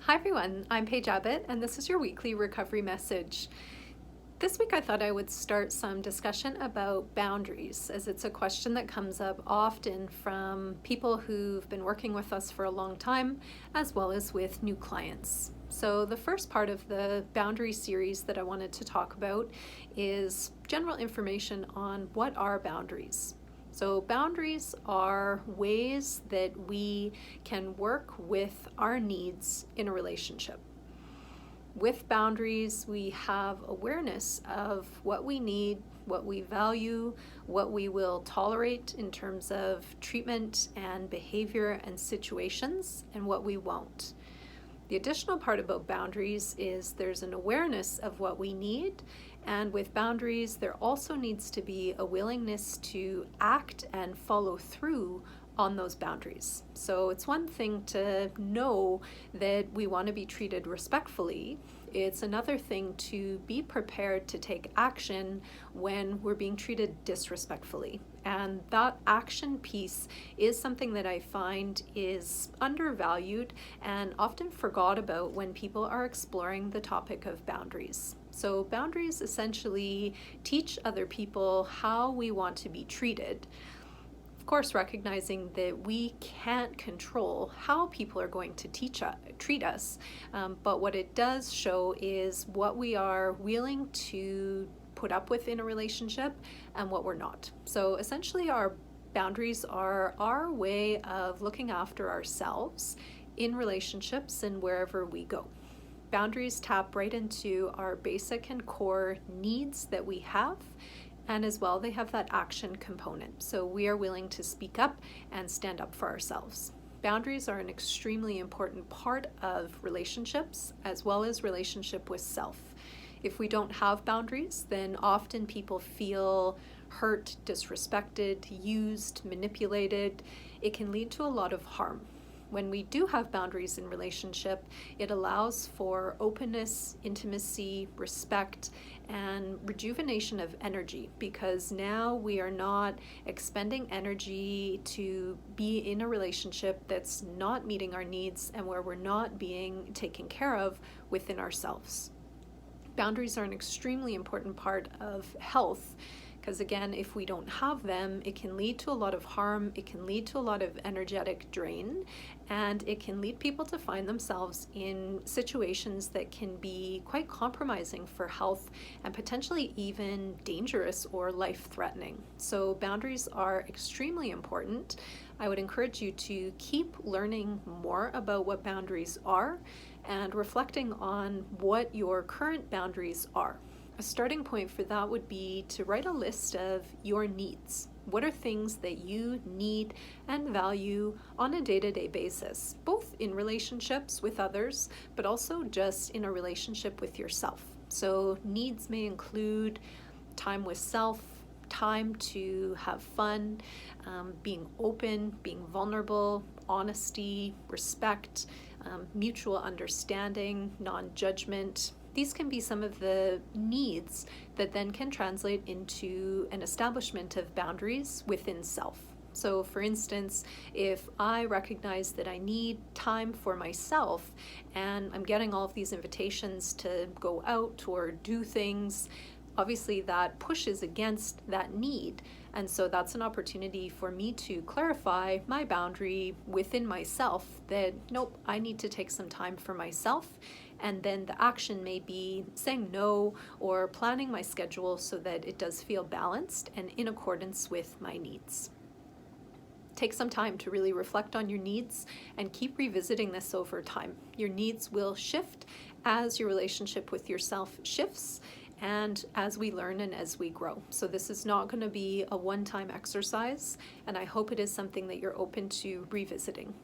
Hi everyone, I'm Paige Abbott and this is your weekly recovery message. This week I thought I would start some discussion about boundaries, as it's a question that comes up often from people who've been working with us for a long time, as well as with new clients. So the first part of the boundary series that I wanted to talk about is general information on what are boundaries. So boundaries are ways that we can work with our needs in a relationship. With boundaries, we have awareness of what we need, what we value, what we will tolerate in terms of treatment and behavior and situations, and what we won't. The additional part about boundaries is there's an awareness of what we need, and with boundaries, there also needs to be a willingness to act and follow through on those boundaries. So it's one thing to know that we want to be treated respectfully. It's another thing to be prepared to take action when we're being treated disrespectfully. And that action piece is something that I find is undervalued and often forgot about when people are exploring the topic of boundaries. So boundaries essentially teach other people how we want to be treated. Of course, recognizing that we can't control how people are going to treat us, but what it does show is what we are willing to put up with in a relationship and what we're not. So essentially our boundaries are our way of looking after ourselves in relationships and wherever we go. Boundaries tap right into our basic and core needs that we have, and as well they have that action component. So we are willing to speak up and stand up for ourselves. Boundaries are an extremely important part of relationships as well as relationship with self. If we don't have boundaries, then often people feel hurt, disrespected, used, manipulated. It can lead to a lot of harm. When we do have boundaries in relationship, it allows for openness, intimacy, respect, and rejuvenation of energy, because now we are not expending energy to be in a relationship that's not meeting our needs and where we're not being taken care of within ourselves. Boundaries are an extremely important part of health, because again, if we don't have them, it can lead to a lot of harm, it can lead to a lot of energetic drain, and it can lead people to find themselves in situations that can be quite compromising for health and potentially even dangerous or life-threatening. So boundaries are extremely important. I would encourage you to keep learning more about what boundaries are and reflecting on what your current boundaries are. A starting point for that would be to write a list of your needs. What are things that you need and value on a day-to-day basis, both in relationships with others, but also just in a relationship with yourself. So needs may include time with self, time to have fun, being open, being vulnerable, honesty, respect, mutual understanding, non-judgment. These can be some of the needs that then can translate into an establishment of boundaries within self. So for instance, if I recognize that I need time for myself and I'm getting all of these invitations to go out or do things, obviously that pushes against that need. And so that's an opportunity for me to clarify my boundary within myself that, nope, I need to take some time for myself. And then the action may be saying no or planning my schedule so that it does feel balanced and in accordance with my needs. Take some time to really reflect on your needs and keep revisiting this over time. Your needs will shift as your relationship with yourself shifts and as we learn and as we grow. So this is not going to be a one-time exercise, and I hope it is something that you're open to revisiting.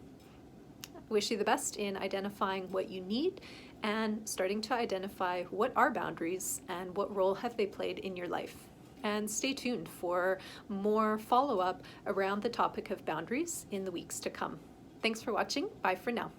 Wish you the best in identifying what you need and starting to identify what are boundaries and what role have they played in your life. And stay tuned for more follow-up around the topic of boundaries in the weeks to come. Thanks for watching. Bye for now.